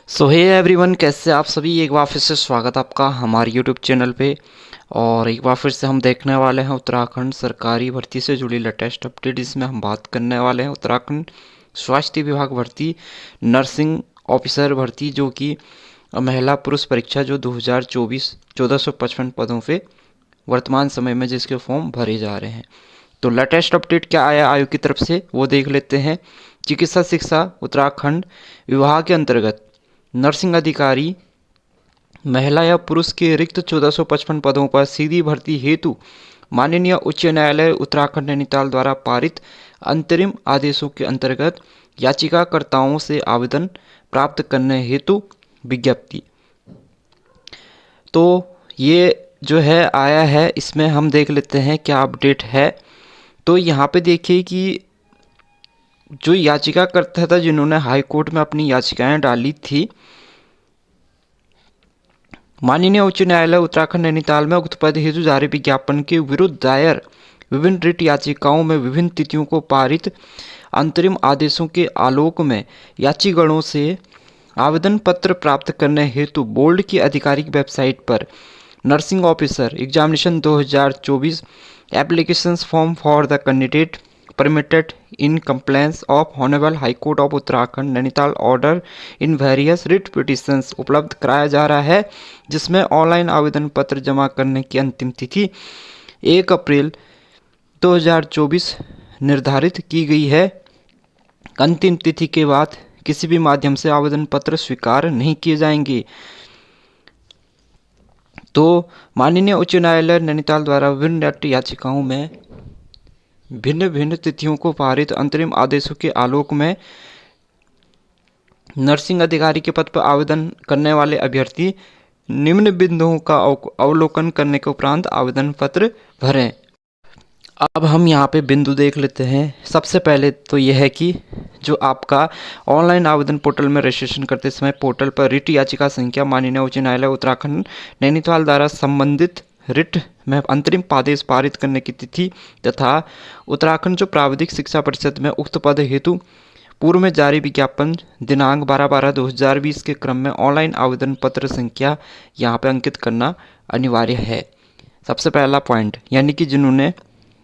सो hey everyone, कैसे आप सभी। एक बार फिर से स्वागत आपका हमारे यूट्यूब चैनल पे। और एक बार फिर से हम देखने वाले हैं उत्तराखंड सरकारी भर्ती से जुड़ी लेटेस्ट अपडेट। इसमें हम बात करने वाले हैं उत्तराखंड स्वास्थ्य विभाग भर्ती, नर्सिंग ऑफिसर भर्ती, जो कि महिला पुरुष परीक्षा जो 2024 1455 पदों पे वर्तमान समय में जिसके फॉर्म भरे जा रहे हैं। तो लेटेस्ट अपडेट क्या आया आयोग की तरफ से वो देख लेते हैं। चिकित्सा शिक्षा उत्तराखंड विभाग के अंतर्गत नर्सिंग अधिकारी महिला या पुरुष के रिक्त 1455 पदों पर सीधी भर्ती हेतु माननीय उच्च न्यायालय उत्तराखंड नैनीताल द्वारा पारित अंतरिम आदेशों के अंतर्गत याचिकाकर्ताओं से आवेदन प्राप्त करने हेतु विज्ञप्ति। तो ये जो है आया है, इसमें हम देख लेते हैं क्या अपडेट है। तो यहाँ पे देखिए कि जो याचिकाकर्ता था जिन्होंने हाई कोर्ट में अपनी याचिकाएं डाली थी, माननीय उच्च न्यायालय उत्तराखंड नैनीताल में उक्त पद हेतु जारी विज्ञापन के विरुद्ध दायर विभिन्न रिट याचिकाओं में विभिन्न तिथियों को पारित अंतरिम आदेशों के आलोक में याचिगणों से आवेदन पत्र प्राप्त करने हेतु बोर्ड की आधिकारिक वेबसाइट पर nursing officer examination 2024 applications form for the candidate permitted in compliance of Honorable High Court of Uttarakhand Nainital order in various writ petitions उपलब्ध कराया जा रहा है, जिसमें ऑनलाइन आवेदन पत्र जमा करने की अंतिम तिथि 1 अप्रैल 2024 निर्धारित की गई है। अंतिम तिथि के बाद किसी भी माध्यम से आवेदन पत्र स्वीकार नहीं किए जाएंगे। तो माननीय उच्च न्यायालय नैनीताल द्वारा विभिन्न रिट याचिकाओं में भिन्न भिन्न तिथियों को पारित अंतरिम आदेशों के आलोक में नर्सिंग अधिकारी के पद पर आवेदन करने वाले अभ्यर्थी निम्न बिंदुओं का अवलोकन करने के उपरांत आवेदन पत्र भरें। अब हम यहाँ पे बिंदु देख लेते हैं। सबसे पहले तो यह है कि जो आपका ऑनलाइन आवेदन पोर्टल में रजिस्ट्रेशन करते समय पोर्टल पर रिट याचिका संख्या माननीय उच्च न्यायालय उत्तराखंड नैनीताल द्वारा संबंधित रिट में अंतरिम आदेश पारित करने की तिथि तथा उत्तराखंड जो प्राविधिक शिक्षा परिषद में उक्त पद हेतु पूर्व में जारी विज्ञापन दिनांक 12/12/2020 के क्रम में ऑनलाइन आवेदन पत्र संख्या यहाँ पे अंकित करना अनिवार्य है। सबसे पहला पॉइंट, यानी कि जिन्होंने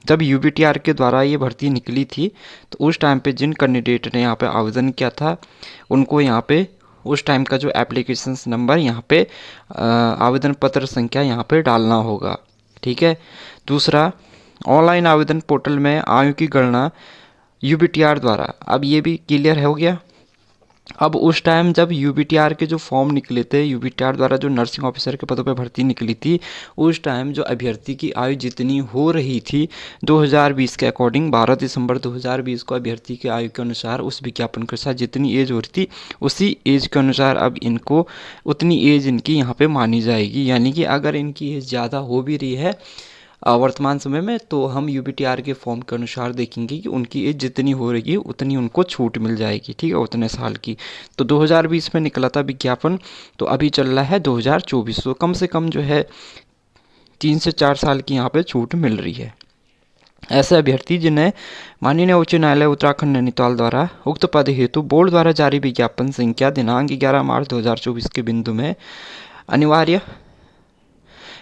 जब यूबीटीआर के द्वारा ये भर्ती निकली थी तो उस टाइम पे जिन कैंडिडेट ने यहाँ पे आवेदन किया था उनको यहाँ पे उस टाइम का जो एप्लीकेशन नंबर यहाँ पे आवेदन पत्र संख्या यहाँ पे डालना होगा। ठीक है। दूसरा, ऑनलाइन आवेदन पोर्टल में आयु की गणना यूबीटीआर द्वारा, अब ये भी क्लियर हो गया। अब उस टाइम जब यूबीटीआर के जो फॉर्म निकले थे, यूबीटीआर द्वारा जो नर्सिंग ऑफिसर के पदों पर भर्ती निकली थी, उस टाइम जो अभ्यर्थी की आयु जितनी हो रही थी 2020 के अकॉर्डिंग 12 दिसंबर 2020 को अभ्यर्थी की आयु के अनुसार उस विज्ञापन के साथ जितनी एज हो रही थी उसी एज के अनुसार अब इनको उतनी एज इनकी यहाँ पे मानी जाएगी। यानी कि अगर इनकी एज ज़्यादा हो भी रही है वर्तमान समय में तो हम यूबीटीआर के फॉर्म के अनुसार देखेंगे कि उनकी एज जितनी हो रही है उतनी उनको छूट मिल जाएगी। ठीक है, उतने साल की। तो 2020 में निकला था विज्ञापन, तो अभी चल रहा है 2024, तो कम से कम जो है 3 से 4 साल की यहाँ पे छूट मिल रही है। ऐसे अभ्यर्थी जिन्हें माननीय उच्च न्यायालय उत्तराखंड नैनीताल द्वारा उक्त पद हेतु बोर्ड द्वारा जारी विज्ञापन संख्या दिनांक 11 मार्च 2024 के बिंदु में अनिवार्य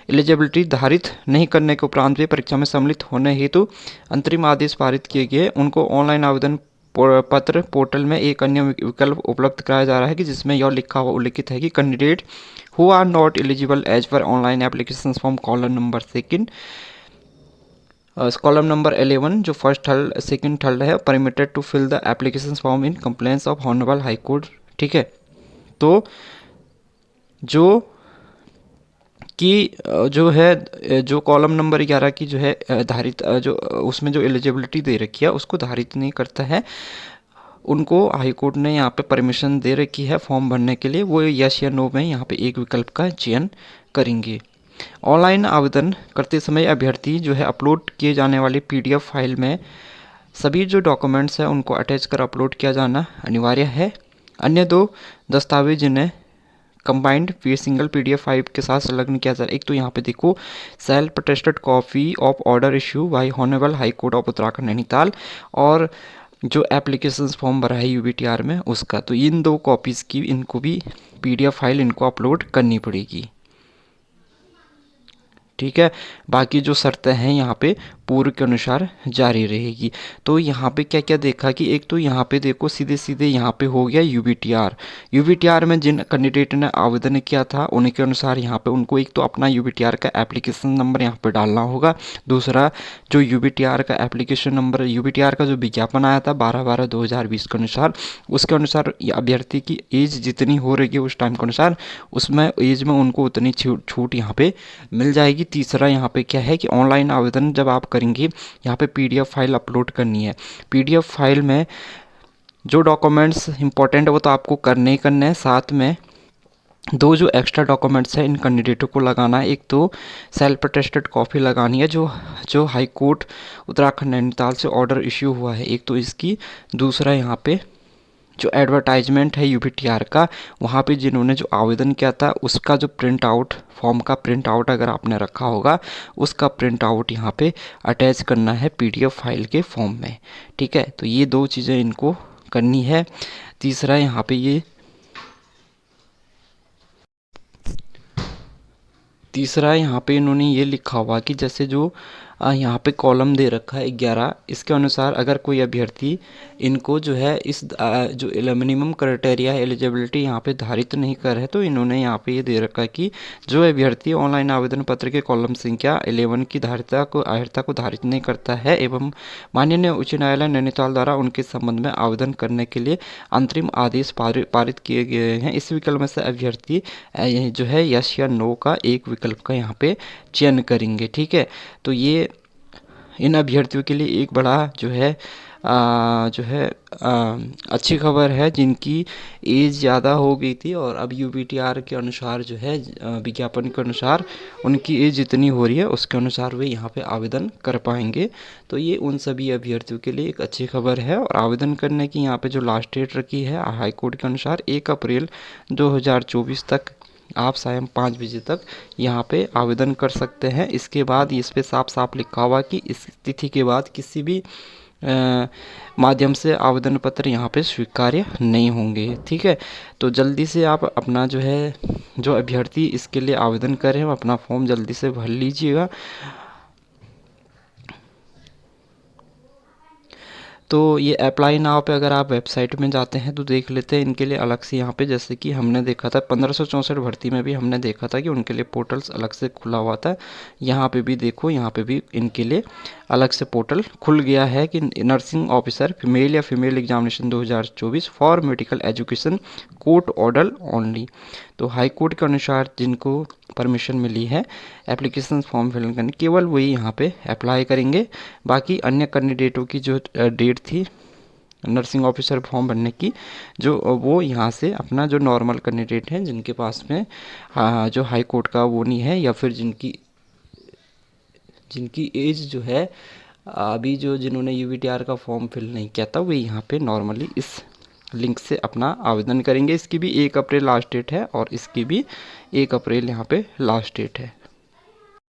एलिजिबिलिटी धारित नहीं करने के उपरांत भी परीक्षा में सम्मिलित होने हेतु अंतरिम आदेश पारित किए गए, उनको ऑनलाइन आवेदन पत्र पोर्टल में एक अन्य विकल्प उपलब्ध कराया जा रहा है कि जिसमें यह लिखा हुआ उल्लिखित है कि candidate who are not eligible as per online application form column number 11 जो फर्स्ट थर्ड सेकंड थर्ड है permitted to fill the application form in complaints of honourable high court. ठीक है। तो जो कि जो है जो कॉलम नंबर 11 की जो है धारित जो उसमें जो एलिजिबिलिटी दे रखी है उसको धारित नहीं करता है, उनको हाई कोर्ट ने यहाँ पे परमिशन दे रखी है फॉर्म भरने के लिए, वो यस या नो में यहाँ पे एक विकल्प का चयन करेंगे। ऑनलाइन आवेदन करते समय अभ्यर्थी जो है अपलोड किए जाने वाली पीडीएफ फाइल में सभी जो डॉक्यूमेंट्स हैं उनको अटैच कर अपलोड किया जाना अनिवार्य है। अन्य 2 दस्तावेज जिन्हें कंबाइंड सिंगल पीडीएफ फाइल के साथ संलग्न किया जाए। एक तो यहाँ पे देखो self attested copy of order issue bye honourable high court of Uttarakhand Nainital, और जो एप्लीकेशन फॉर्म भरा है यूबीटीआर में उसका। तो इन 2 कॉपीज़ की इनको भी पीडीएफ फाइल इनको अपलोड करनी पड़ेगी। ठीक है, बाकी जो शर्तें हैं यहाँ पे पूर्व के अनुसार जारी रहेगी। तो यहाँ पे क्या क्या देखा कि एक तो यहाँ पे देखो सीधे सीधे यहाँ पे हो गया यूबीटीआर। यूबीटीआर में जिन कैंडिडेट ने आवेदन किया था उनके अनुसार यहाँ पे उनको एक तो अपना यूबीटीआर का एप्लीकेशन नंबर यहाँ पे डालना होगा। दूसरा, जो यूबीटीआर का एप्लीकेशन नंबर, यूबीटीआर का जो विज्ञापन आया था 12/12/2020 के अनुसार, उसके अनुसार अभ्यर्थी की एज जितनी हो रही है उस टाइम के अनुसार, उसमें एज में उनको उतनी छूट यहाँ पे मिल जाएगी। तीसरा यहाँ पे क्या है कि ऑनलाइन आवेदन जब आप करेंगे यहाँ पे पीडीएफ फाइल अपलोड करनी है। पीडीएफ फाइल में जो डॉक्यूमेंट्स इंपॉर्टेंट है वो तो आपको करने ही करने हैं, साथ में 2 जो एक्स्ट्रा डॉक्यूमेंट्स हैं इन कैंडिडेटों को लगाना है। एक तो सेल्फ अटेस्टेड कॉपी लगानी है जो हाई कोर्ट उत्तराखंड नैनीताल से ऑर्डर इश्यू हुआ है, एक तो इसकी। दूसरा यहाँ पे जो एडवर्टाइजमेंट है यूबीटीआर का, वहाँ पे जिन्होंने जो आवेदन किया था उसका जो प्रिंट आउट, फॉर्म का प्रिंट आउट अगर आपने रखा होगा उसका प्रिंट आउट यहाँ पे अटैच करना है पीडीएफ फाइल के फॉर्म में। ठीक है, तो ये 2 चीज़ें इनको करनी है। तीसरा यहाँ पे इन्होंने ये लिखा हुआ कि जैसे जो यहाँ पे कॉलम दे रखा है 11, इसके अनुसार अगर कोई अभ्यर्थी इनको जो है इस जो मिनिमम क्राइटेरिया एलिजिबिलिटी यहाँ पे धारित नहीं कर है, तो इन्होंने यहाँ पे ये दे रखा है कि जो अभ्यर्थी ऑनलाइन आवेदन पत्र के कॉलम संख्या 11 की अर्हता को धारित नहीं करता है एवं माननीय उच्च न्यायालय नैनीताल द्वारा उनके संबंध में आवेदन करने के लिए अंतरिम आदेश पारित किए गए हैं, इस विकल्प में से अभ्यर्थी जो है यस या नो का एक विकल्प का यहाँ पे चयन करेंगे। ठीक है, तो ये इन अभ्यर्थियों के लिए एक बड़ा अच्छी खबर है जिनकी एज ज़्यादा हो गई थी और अब यूबीटीआर के अनुसार जो है विज्ञापन के अनुसार उनकी एज जितनी हो रही है उसके अनुसार वे यहाँ पे आवेदन कर पाएंगे। तो ये उन सभी अभ्यर्थियों के लिए एक अच्छी खबर है। और आवेदन करने की यहाँ पे जो लास्ट डेट रखी है हाई कोर्ट के अनुसार 1 अप्रैल 2024 तक आप सायं 5 बजे तक यहाँ पे आवेदन कर सकते हैं। इसके बाद इस पे साफ साफ लिखा हुआ कि इस तिथि के बाद किसी भी माध्यम से आवेदन पत्र यहाँ पे स्वीकार्य नहीं होंगे। ठीक है, तो जल्दी से आप अपना जो अभ्यर्थी इसके लिए आवेदन करें अपना फॉर्म जल्दी से भर लीजिएगा। तो ये अप्लाई नाउ पे अगर आप वेबसाइट में जाते हैं तो देख लेते हैं इनके लिए अलग से यहाँ पे, जैसे कि हमने देखा था 1564 भर्ती में भी हमने देखा था कि उनके लिए पोर्टल्स अलग से खुला हुआ था। यहाँ पे भी देखो, यहाँ पे भी इनके लिए अलग से पोर्टल खुल गया है कि नर्सिंग ऑफिसर फीमेल या female examination 2024 for medical education court order only. तो हाई कोर्ट के अनुसार जिनको परमिशन मिली है एप्लीकेशन फॉर्म फिल करने, केवल वही यहाँ पे अप्लाई करेंगे। बाकी अन्य कैंडिडेटों की जो डेट थी नर्सिंग ऑफिसर फॉर्म भरने की, जो वो यहाँ से अपना जो नॉर्मल कैंडिडेट हैं जिनके पास में जो हाई कोर्ट का वो नहीं है या फिर जिनकी एज जो है अभी जो जिन्होंने यूबीटीआर का फॉर्म फिल नहीं किया था वे यहाँ पे नॉर्मली इस लिंक से अपना आवेदन करेंगे। इसकी भी 1 अप्रैल लास्ट डेट है और इसकी भी 1 अप्रैल यहाँ पे लास्ट डेट है।